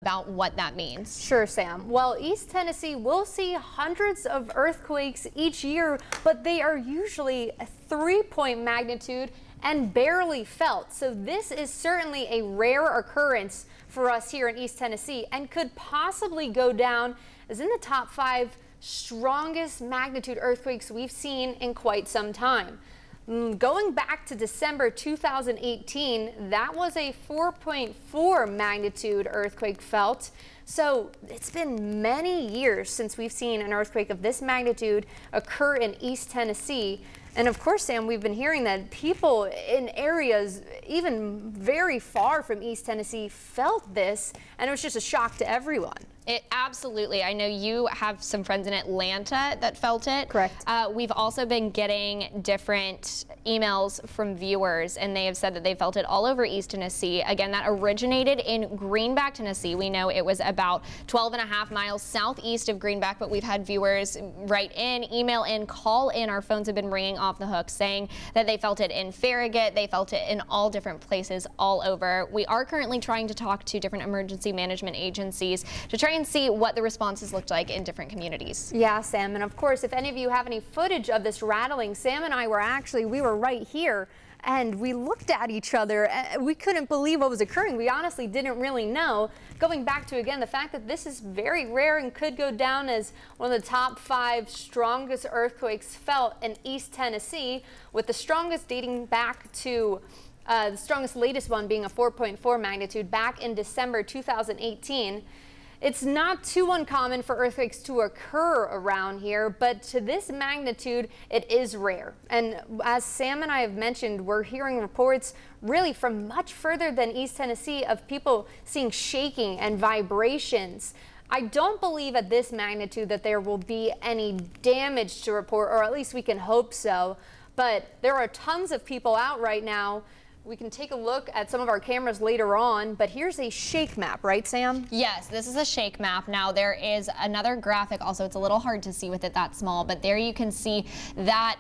about what that means. Sure, Sam. Well, East Tennessee will see hundreds of earthquakes each year, but they are usually a 3-point magnitude and barely felt. So this is certainly a rare occurrence for us here in East Tennessee and could possibly go down as in the top 5 strongest magnitude earthquakes we've seen in quite some time. Going back to December 2018, that was a 4.4 magnitude earthquake felt. So it's been many years since we've seen an earthquake of this magnitude occur in East Tennessee. And of course, Sam, we've been hearing that people in areas even very far from East Tennessee felt this, and it was just a shock to everyone. Absolutely. I know you have some friends in Atlanta that felt it. Correct. We've also been getting different emails from viewers, and they have said that they felt it all over East Tennessee. Again, that originated in Greenback, Tennessee. We know it was about 12.5 miles southeast of Greenback, but we've had viewers write in, email in, call in. Our phones have been ringing off the hook saying that they felt it in Farragut. They felt it in all different places all over. We are currently trying to talk to different emergency management agencies to try and see what the responses looked like in different communities. Yeah, Sam, and of course, if any of you have any footage of this rattling, Sam and I we were right here and we looked at each other. We couldn't believe what was occurring. We honestly didn't really know. Going back to, again, the fact that this is very rare and could go down as one of the top 5 strongest earthquakes felt in East Tennessee, with the strongest dating back to the strongest latest one being a 4.4 magnitude back in December 2018. It's not too uncommon for earthquakes to occur around here, but to this magnitude, it is rare. And as Sam and I have mentioned, we're hearing reports really from much further than East Tennessee of people seeing shaking and vibrations. I don't believe at this magnitude that there will be any damage to report, or at least we can hope so. But there are tons of people out right now. We can take a look at some of our cameras later on, but here's a shake map, right, Sam? Yes, this is a shake map. Now there is another graphic also. It's a little hard to see with it that small, but there you can see that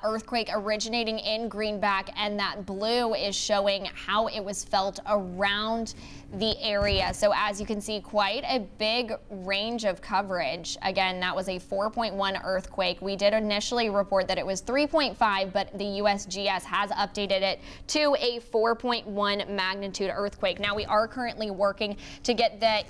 earthquake originating in Greenback, and that blue is showing how it was felt around the area. So as you can see, quite a big range of coverage. Again, that was a 4.1 earthquake. We did initially report that it was 3.5, but the USGS has updated it to a 4.1 magnitude earthquake. Now we are currently working to get the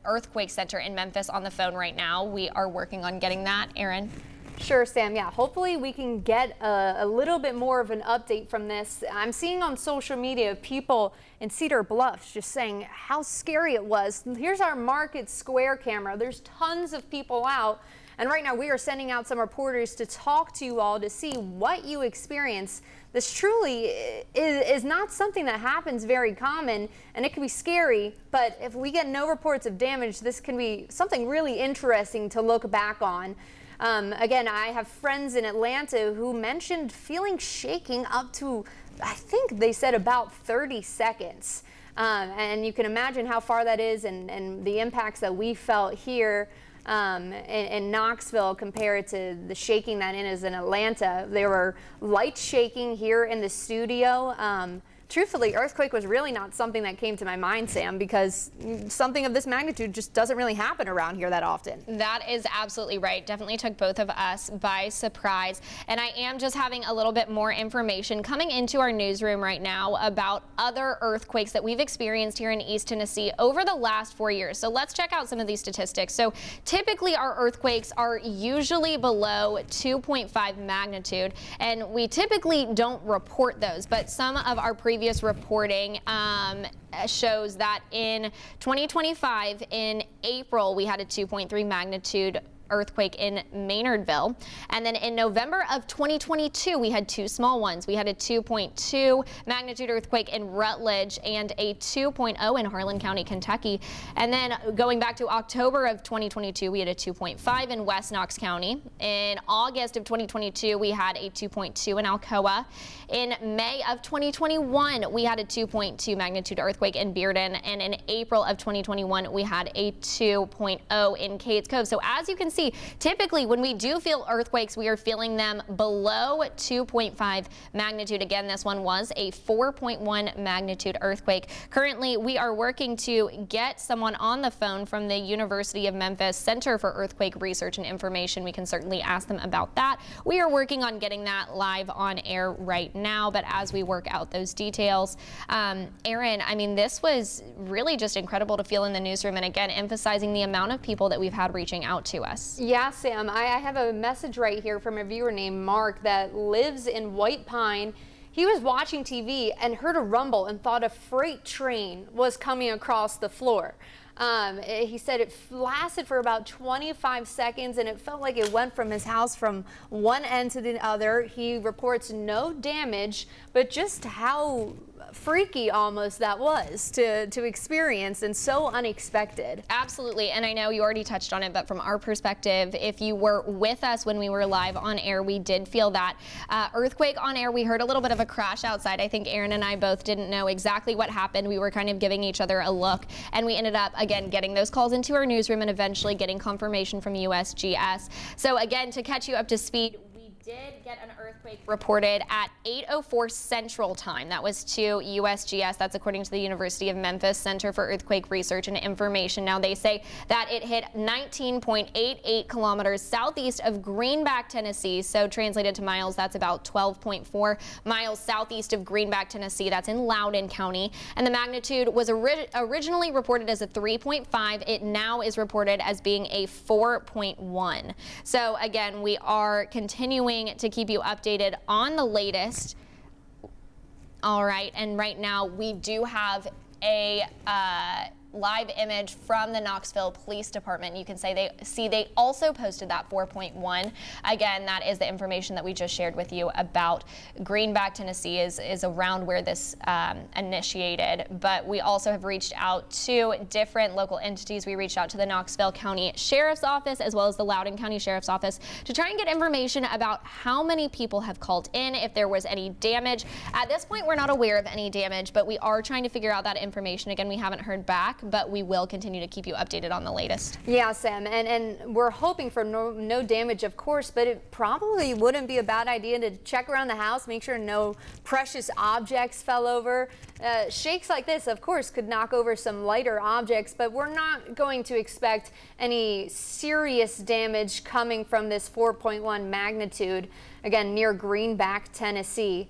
earthquake center in Memphis on the phone right now. We are working on getting that. Aaron? Sure, Sam. Yeah, hopefully we can get a little bit more of an update from this. I'm seeing on social media people in Cedar Bluffs just saying how scary it was. Here's our Market Square camera. There's tons of people out. And right now we are sending out some reporters to talk to you all to see what you experience. This truly is not something that happens very common, and it can be scary, but if we get no reports of damage, this can be something really interesting to look back on. Again, I have friends in Atlanta who mentioned feeling shaking up to, I think they said about 30 seconds. And you can imagine how far that is and the impacts that we felt here in Knoxville compared to the shaking that is in Atlanta. There were light shaking here in the studio. Truthfully, earthquake was really not something that came to my mind, Sam, because something of this magnitude just doesn't really happen around here that often. That is absolutely right. Definitely took both of us by surprise. And I am just having a little bit more information coming into our newsroom right now about other earthquakes that we've experienced here in East Tennessee over the last 4 years. So let's check out some of these statistics. So typically our earthquakes are usually below 2.5 magnitude, and we typically don't report those, but some of our previous reporting shows that in 2025, in April, we had a 2.3 magnitude earthquake in Maryville. And then in November of 2022, we had 2 small ones. We had a 2.2 magnitude earthquake in Rutledge and a 2.0 in Harlan County, Kentucky. And then going back to October of 2022, we had a 2.5 in West Knox County. In August of 2022, we had a 2.2 in Alcoa. In May of 2021, we had a 2.2 magnitude earthquake in Bearden. And in April of 2021, we had a 2.0 in Cades Cove. So as you can see, typically when we do feel earthquakes, we are feeling them below 2.5 magnitude. Again, this one was a 4.1 magnitude earthquake. Currently, we are working to get someone on the phone from the University of Memphis Center for Earthquake Research and Information. We can certainly ask them about that. We are working on getting that live on air right now, but as we work out those details, Aaron, I mean, this was really just incredible to feel in the newsroom, and again, emphasizing the amount of people that we've had reaching out to us. Yeah, Sam, I have a message right here from a viewer named Mark that lives in White Pine. He was watching TV and heard a rumble and thought a freight train was coming across the floor. He said it lasted for about 25 seconds and it felt like it went from his house from one end to the other. He reports no damage, but just how freaky almost that was to experience and so unexpected. Absolutely, and I know you already touched on it, but from our perspective, if you were with us when we were live on air, we did feel that earthquake on air. We heard a little bit of a crash outside. I think Aaron and I both didn't know exactly what happened. We were kind of giving each other a look, and we ended up, again, getting those calls into our newsroom and eventually getting confirmation from USGS. So again, to catch you up to speed, did get an earthquake reported at 8:04 Central Time. That was to USGS. That's according to the University of Memphis Center for Earthquake Research and Information. Now they say that it hit 19.88 kilometers southeast of Greenback, Tennessee. So translated to miles, that's about 12.4 miles southeast of Greenback, Tennessee. That's in Loudoun County. And the magnitude was originally reported as a 3.5. It now is reported as being a 4.1. So again, we are continuing to keep you updated on the latest. All right, and right now we do have a live image from the Knoxville Police Department. You can say they also posted that 4.1. Again, that is the information that we just shared with you about Greenback, Tennessee is around where this initiated. But we also have reached out to different local entities. We reached out to the Knoxville County Sheriff's Office as well as the Loudoun County Sheriff's Office to try and get information about how many people have called in, if there was any damage. At this point, we're not aware of any damage, but we are trying to figure out that information. Again, we haven't heard back, but we will continue to keep you updated on the latest. Yeah, Sam, and we're hoping for no damage, of course, but it probably wouldn't be a bad idea to check around the house, make sure no precious objects fell over. Shakes like this, of course, could knock over some lighter objects, but we're not going to expect any serious damage coming from this 4.1 magnitude, again, near Greenback, Tennessee.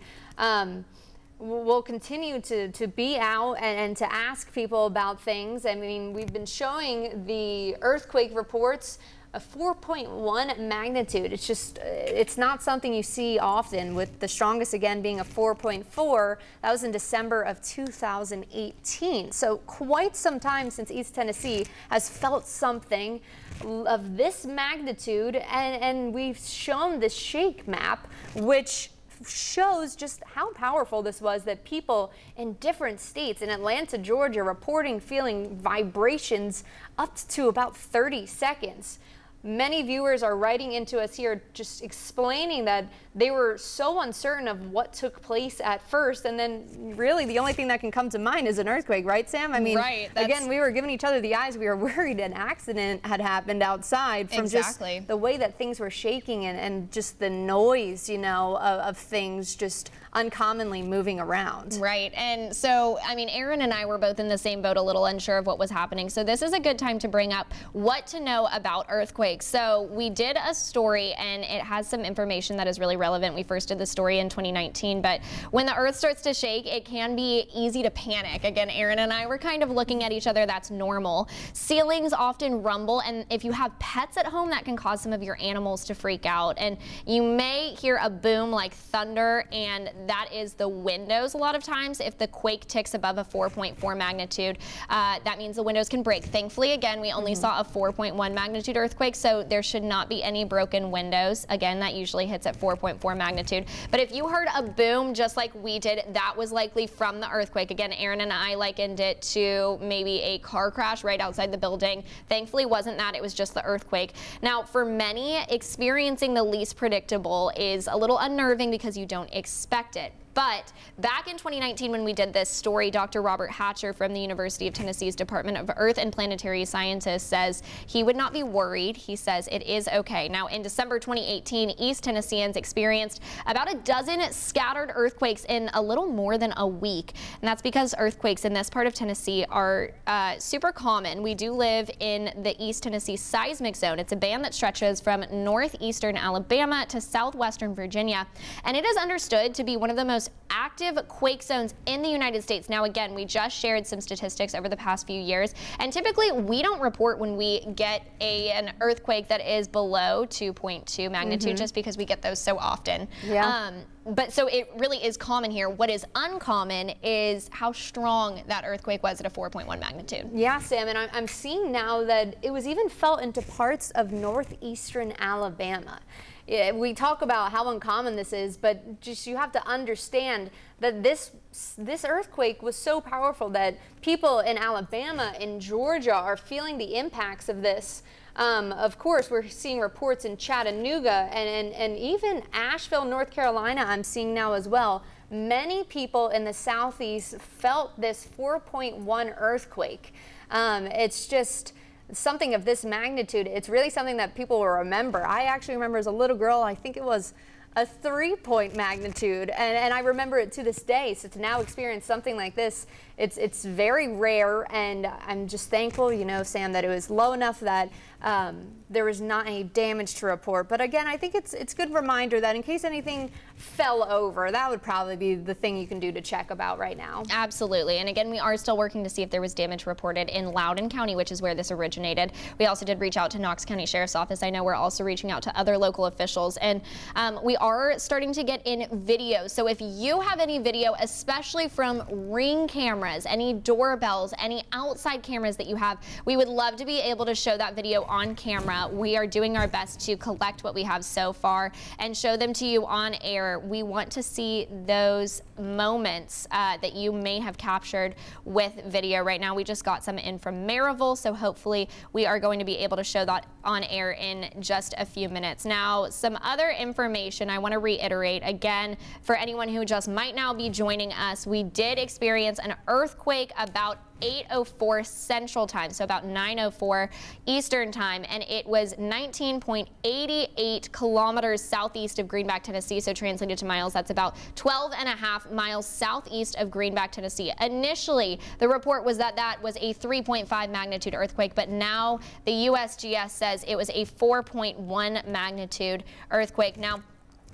We'll continue to be out and to ask people about things. I mean, we've been showing the earthquake reports, a 4.1 magnitude. It's just, it's not something you see often, with the strongest again being a 4.4. That was in December of 2018. So quite some time since East Tennessee has felt something of this magnitude. And we've shown this shake map, which shows just how powerful this was, that people in different states in Atlanta, Georgia, reporting feeling vibrations up to about 30 seconds. Many viewers are writing into us here just explaining that they were so uncertain of what took place at first, and then really the only thing that can come to mind is an earthquake, right, Sam? I mean, right, again, we were giving each other the eyes. We were worried an accident had happened outside from exactly. just the way that things were shaking and just the noise, you know, of things just uncommonly moving around. Right, and so, I mean, Aaron and I were both in the same boat, a little unsure of what was happening. So this is a good time to bring up what to know about earthquakes. So we did a story, and it has some information that is really relevant. We first did the story in 2019, but when the earth starts to shake, it can be easy to panic. Again, Aaron and I were kind of looking at each other. That's normal. Ceilings often rumble, and if you have pets at home, that can cause some of your animals to freak out. And you may hear a boom like thunder, and that is the windows a lot of times. If the quake ticks above a 4.4 magnitude, that means the windows can break. Thankfully, again, we only saw a 4.1 magnitude earthquake, so there should not be any broken windows. Again, that usually hits at 4.4 magnitude. But if you heard a boom just like we did, that was likely from the earthquake. Again, Aaron and I likened it to maybe a car crash right outside the building. Thankfully, wasn't that. It was just the earthquake. Now, for many, experiencing the least predictable is a little unnerving because you don't expect it. But back in 2019, when we did this story, Dr. Robert Hatcher from the University of Tennessee's Department of Earth and Planetary Sciences says he would not be worried. He says it is okay. Now, in December 2018, East Tennesseans experienced about a dozen scattered earthquakes in a little more than a week. And that's because earthquakes in this part of Tennessee are super common. We do live in the East Tennessee seismic zone. It's a band that stretches from northeastern Alabama to southwestern Virginia. And it is understood to be one of the most active quake zones in the United States. Now, again, we just shared some statistics over the past few years, and typically we don't report when we get an earthquake that is below 2.2 magnitude, just because we get those so often. Yeah. But so it really is common here. What is uncommon is how strong that earthquake was at a 4.1 magnitude. Yeah, Sam, and I'm seeing now that it was even felt into parts of northeastern Alabama. Yeah, we talk about how uncommon this is, but just you have to understand that this earthquake was so powerful that people in Alabama and Georgia are feeling the impacts of this. Of course, we're seeing reports in Chattanooga and even Asheville, North Carolina, I'm seeing now as well. Many people in the southeast felt this 4.1 earthquake. It's just something of this magnitude. It's really something that people will remember. I actually remember as a little girl, I think it was a 3-point magnitude, and I remember it to this day. So to now experience something like this, it's very rare, and I'm just thankful, you know, Sam, that it was low enough that there was not any damage to report. But again, I think it's a good reminder that in case anything fell over, that would probably be the thing you can do to check about right now. Absolutely. And again, we are still working to see if there was damage reported in Loudoun County, which is where this originated. We also did reach out to Knox County Sheriff's Office. I know we're also reaching out to other local officials, and we are starting to get in video. So if you have any video, especially from Ring cameras, any doorbells, any outside cameras that you have, we would love to be able to show that video on camera. We are doing our best to collect what we have so far and show them to you on air. We want to see those moments that you may have captured with video. Right now, we just got some in from Maryville, so hopefully we are going to be able to show that on air in just a few minutes. Now, some other information I want to reiterate again for anyone who just might now be joining us. We did experience an earthquake about 8:04 Central Time, so about 9:04 Eastern Time, and it was 19.88 kilometers southeast of Greenback, Tennessee. So translated to miles, that's about 12.5 miles southeast of Greenback, Tennessee. Initially, the report was that that was a 3.5 magnitude earthquake, but now the USGS says it was a 4.1 magnitude earthquake. Now,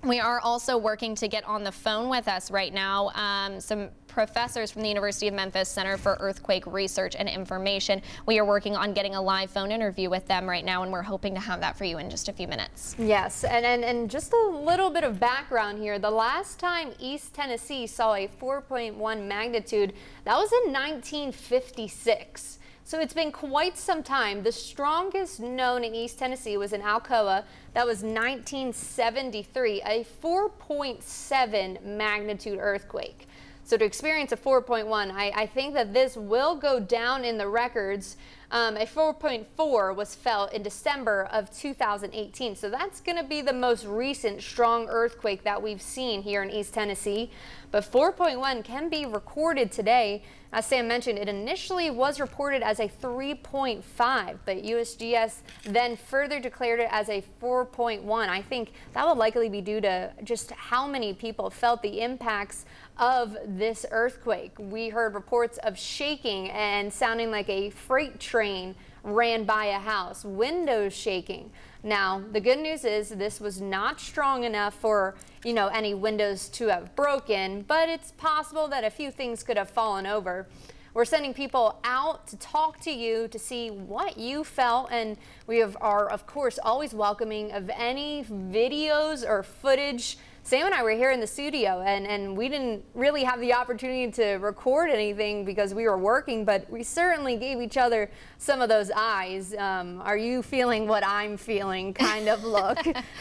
we are also working to get on the phone with us right now some professors from the University of Memphis Center for Earthquake Research and Information. We are working on getting a live phone interview with them right now, and we're hoping to have that for you in just a few minutes. Yes, and just a little bit of background here. The last time East Tennessee saw a 4.1 magnitude, that was in 1956. So it's been quite some time. The strongest known in East Tennessee was in Alcoa. That was 1973, a 4.7 magnitude earthquake. So to experience a 4.1, I think that this will go down in the records. A 4.4 was felt in December of 2018. So that's going to be the most recent strong earthquake that we've seen here in East Tennessee. But 4.1 can be recorded today. As Sam mentioned, it initially was reported as a 3.5, but USGS then further declared it as a 4.1. I think that will likely be due to just how many people felt the impacts of this earthquake. We heard reports of shaking and sounding like a freight train ran by a house, windows shaking. Now, the good news is this was not strong enough for, you know, any windows to have broken, but it's possible that a few things could have fallen over. We're sending people out to talk to you to see what you felt, and we are, of course, always welcoming of any videos or footage. Sam and I were here in the studio, and we didn't really have the opportunity to record anything because we were working, but we certainly gave each other some of those eyes. Are you feeling what I'm feeling kind of look?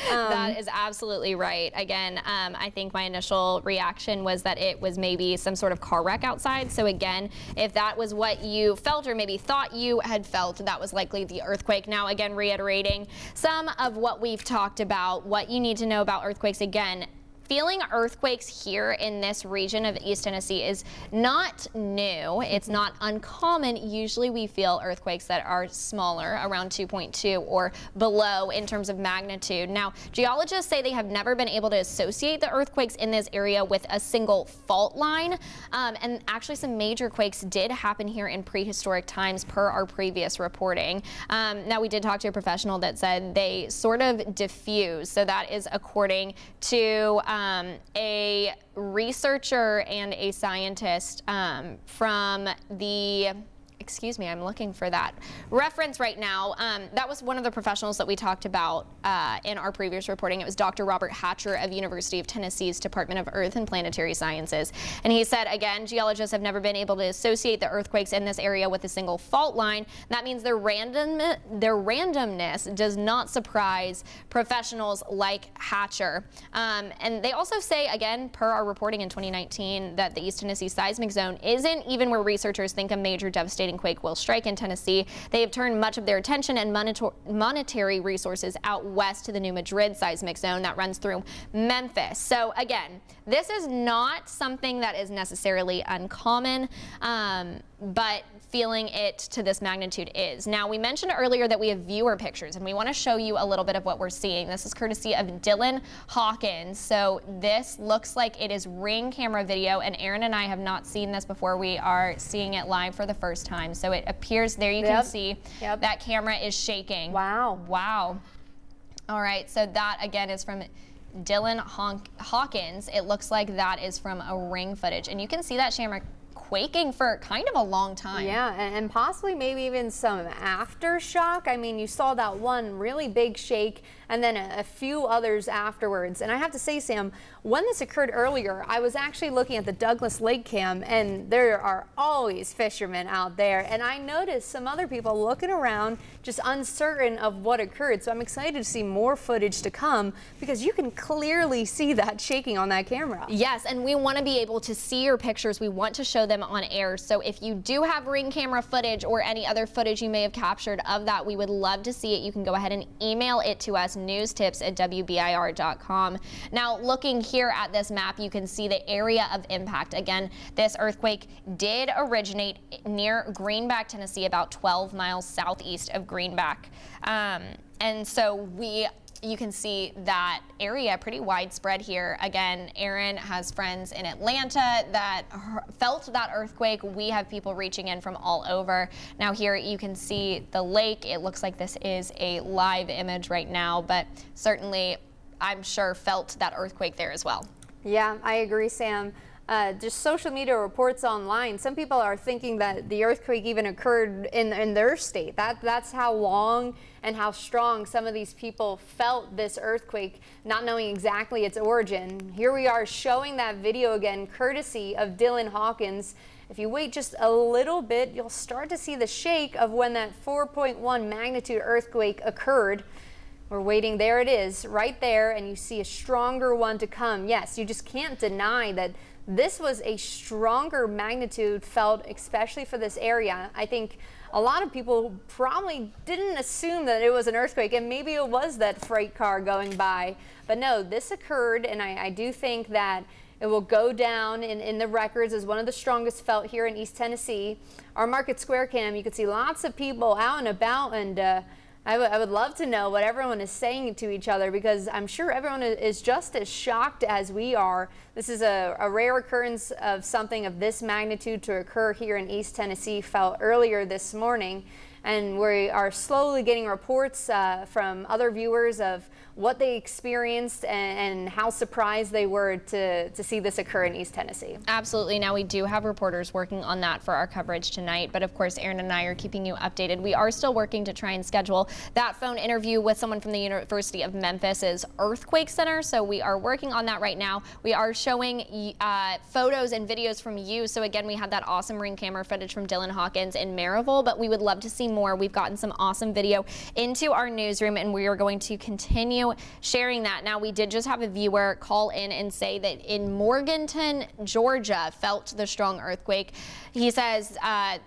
That is absolutely right. Again, I think my initial reaction was that it was maybe some sort of car wreck outside. So again, if that was what you felt or maybe thought you had felt, that was likely the earthquake. Now, again, reiterating some of what we've talked about, what you need to know about earthquakes. Again, feeling earthquakes here in this region of East Tennessee is not new. It's not uncommon. Usually we feel earthquakes that are smaller, around 2.2 or below in terms of magnitude. Now, geologists say they have never been able to associate the earthquakes in this area with a single fault line. And actually some major quakes did happen here in prehistoric times per our previous reporting. Now, we did talk to a professional that said they sort of diffuse. So that is according to a researcher and a scientist from the excuse me, I'm looking for that reference right now. That was one of the professionals that we talked about in our previous reporting. It was Dr. Robert Hatcher of University of Tennessee's Department of Earth and Planetary Sciences. And he said, again, geologists have never been able to associate the earthquakes in this area with a single fault line. That means their randomness does not surprise professionals like Hatcher. And they also say, again, per our reporting in 2019, that the East Tennessee seismic zone isn't even where researchers think a major devastating quake will strike in Tennessee. They have turned much of their attention and monetary resources out west to the New Madrid seismic zone that runs through Memphis. So again, this is not something that is necessarily uncommon, but feeling it to this magnitude is. Now, we mentioned earlier that we have viewer pictures, and we want to show you a little bit of what we're seeing. This is courtesy of Dylan Hawkins. So this looks like it is ring camera video, and Aaron and I have not seen this before. We are seeing it live for the first time. So it appears there you can see that camera is shaking. Wow. Wow. All right, so that again is from Dylan Hawkins. It looks like that is from a ring footage, and you can see that camera quaking for kind of a long time. Yeah, and possibly maybe even some aftershock. I mean, you saw that one really big shake and then a few others afterwards. And I have to say, Sam, when this occurred earlier, I was actually looking at the Douglas Lake Cam, and there are always fishermen out there. And I noticed some other people looking around, just uncertain of what occurred. So I'm excited to see more footage to come, because you can clearly see that shaking on that camera. Yes, and we want to be able to see your pictures. We want to show them on air. So if you do have ring camera footage or any other footage you may have captured of that, we would love to see it. You can go ahead and email it to us, newstips@wbir.com. Now, looking here at this map, you can see the area of impact. Again, this earthquake did originate near Greenback, Tennessee, about 12 miles southeast of Greenback. And so you can see that area pretty widespread here. Again, Aaron has friends in Atlanta that felt that earthquake. We have people reaching in from all over. Now here you can see the lake. It looks like this is a live image right now, but certainly I'm sure felt that earthquake there as well. Yeah, I agree, Sam. Just social media reports online, some people are thinking that the earthquake even occurred in their state. That's how long and how strong some of these people felt this earthquake, not knowing exactly its origin. Here we are showing that video again, courtesy of Dylan Hawkins. If you wait just a little bit, you'll start to see the shake of when that 4.1 magnitude earthquake occurred. We're waiting, there it is, right there, and you see a stronger one to come. Yes, you just can't deny that this was a stronger magnitude felt, especially for this area. I think a lot of people probably didn't assume that it was an earthquake, and maybe it was that freight car going by. But no, this occurred, and I do think that it will go down in the records as one of the strongest felt here in East Tennessee. Our Market Square Cam, you can see lots of people out and about, and I would love to know what everyone is saying to each other, because I'm sure everyone is just as shocked as we are. This is a rare occurrence of something of this magnitude to occur here in East Tennessee, felt earlier this morning. And we are slowly getting reports from other viewers of what they experienced and how surprised they were to see this occur in East Tennessee. Absolutely. Now, we do have reporters working on that for our coverage tonight, but of course, Aaron and I are keeping you updated. We are still working to try and schedule that phone interview with someone from the University of Memphis's Earthquake Center, so we are working on that right now. We are showing photos and videos from you. So again, we had that awesome ring camera footage from Dylan Hawkins in Maryville, but we would love to see Seymour. We've gotten some awesome video into our newsroom, and we are going to continue sharing that. Now, we did just have a viewer call in and say that in Morganton, Georgia, felt the strong earthquake. He says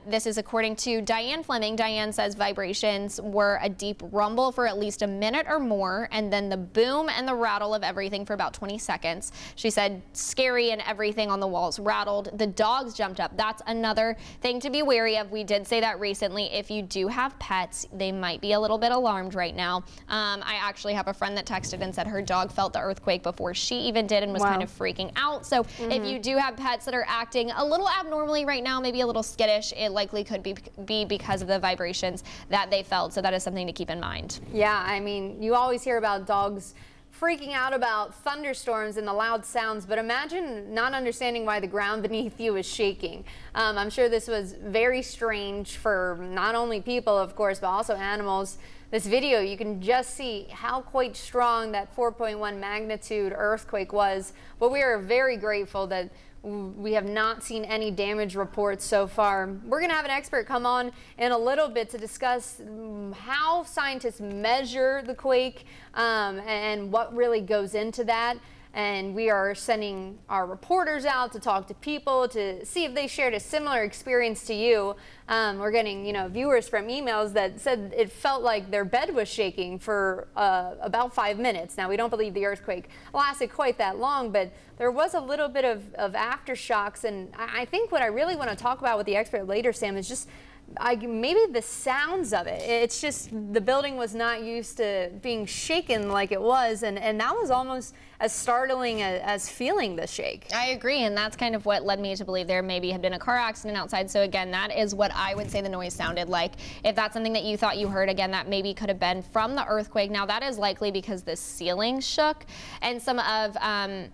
this is according to Diane Fleming. Diane says vibrations were a deep rumble for at least a minute or more, and then the boom and the rattle of everything for about 20 seconds. She said scary, and everything on the walls rattled. The dogs jumped up. That's another thing to be wary of. We did say that recently. If you do have pets, they might be a little bit alarmed right now. I actually have a friend that texted and said her dog felt the earthquake before she even did and was kind of freaking out. So if you do have pets that are acting a little abnormally right now, maybe a little skittish, it likely could be because of the vibrations that they felt. So that is something to keep in mind. Yeah, I mean, you always hear about dogs freaking out about thunderstorms and the loud sounds, but imagine not understanding why the ground beneath you is shaking. I'm sure this was very strange for not only people, of course, but also animals. This video, you can just see how quite strong that 4.1 magnitude earthquake was, but we are very grateful that we have not seen any damage reports so far. We're going to have an expert come on in a little bit to discuss how scientists measure the quake and what really goes into that. And we are sending our reporters out to talk to people to see if they shared a similar experience to you. We're getting, viewers from emails that said it felt like their bed was shaking for about 5 minutes. Now, we don't believe the earthquake lasted quite that long, but there was a little bit of aftershocks. And I think what I really want to talk about with the expert later, Sam, is just maybe the sounds of it. It's just the building was not used to being shaken like it was, and that was almost as startling as feeling the shake. I agree, and that's kind of what led me to believe there maybe had been a car accident outside. So again, that is what I would say the noise sounded like. If that's something that you thought you heard, again, that maybe could have been from the earthquake. Now, that is likely because the ceiling shook and some of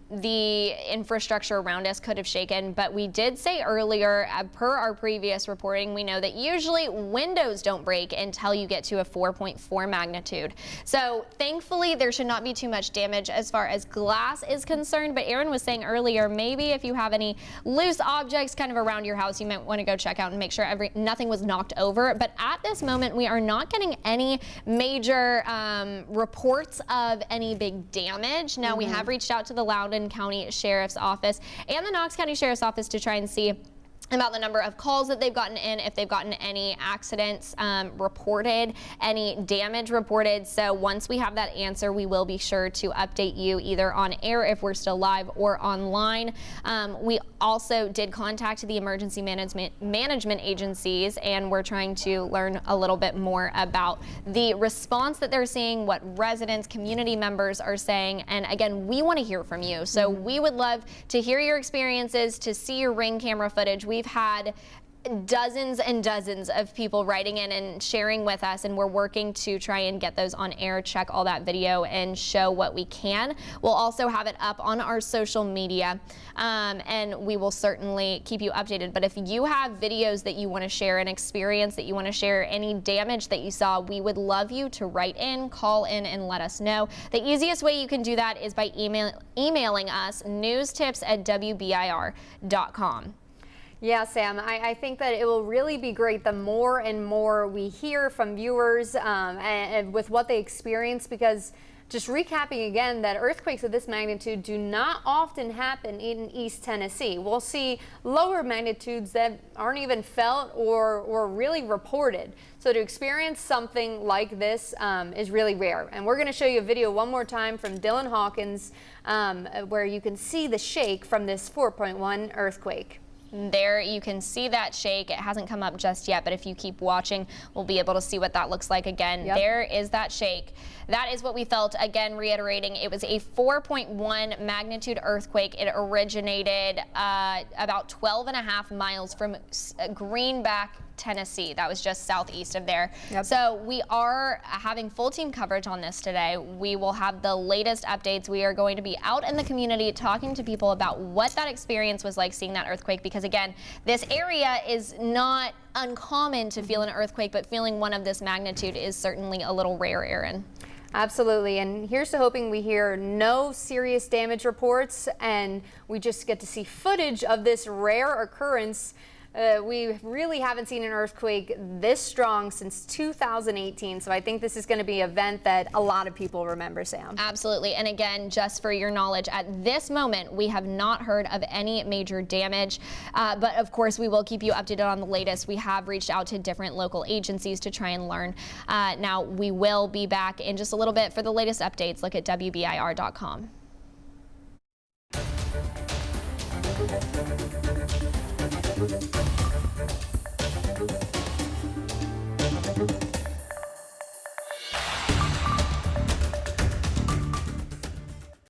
the infrastructure around us could have shaken. But we did say earlier, per our previous reporting, we know that usually windows don't break until you get to a 4.4 magnitude. So thankfully, there should not be too much damage as far as glass is concerned. But Aaron was saying earlier, maybe if you have any loose objects kind of around your house, you might want to go check out and make sure nothing was knocked over. But at this moment, we are not getting any major reports of any big damage. Now, we have reached out to the Loudoun County Sheriff's Office and the Knox County Sheriff's Office to try and see about the number of calls that they've gotten in, if they've gotten any accidents reported, any damage reported. So once we have that answer, we will be sure to update you either on air if we're still live or online. We also did contact the emergency management agencies, and we're trying to learn a little bit more about the response that they're seeing, what residents, community members are saying. And again, we want to hear from you. So we would love to hear your experiences, to see your Ring camera footage. We've had dozens and dozens of people writing in and sharing with us, and we're working to try and get those on air, check all that video, and show what we can. We'll also have it up on our social media, and we will certainly keep you updated. But if you have videos that you want to share, an experience that you want to share, any damage that you saw, we would love you to write in, call in, and let us know. The easiest way you can do that is by emailing us, newstips@wbir.com. Yeah, Sam, I think that it will really be great the more and more we hear from viewers and with what they experience, because just recapping again, that earthquakes of this magnitude do not often happen in East Tennessee. We'll see lower magnitudes that aren't even felt or really reported. So to experience something like this is really rare. And we're going to show you a video one more time from Dylan Hawkins where you can see the shake from this 4.1 earthquake. There you can see that shake. It hasn't come up just yet, but if you keep watching, we'll be able to see what that looks like again. There is that shake. That is what we felt. Again, reiterating, it was a 4.1 magnitude earthquake. It originated about 12.5 miles from Greenback, Tennessee. That was just southeast of there. So we are having full team coverage on this today. We will have the latest updates. We are going to be out in the community talking to people about what that experience was like seeing that earthquake, because again, this area is not uncommon to feel an earthquake, but feeling one of this magnitude is certainly a little rare, Aaron. Absolutely, and here's to hoping we hear no serious damage reports and we just get to see footage of this rare occurrence We really haven't seen an earthquake this strong since 2018. So I think this is going to be an event that a lot of people remember, Sam. Absolutely. And again, just for your knowledge, at this moment, we have not heard of any major damage. But of course, we will keep you updated on the latest. We have reached out to different local agencies to try and learn. Now, we will be back in just a little bit for the latest updates. Look at WBIR.com.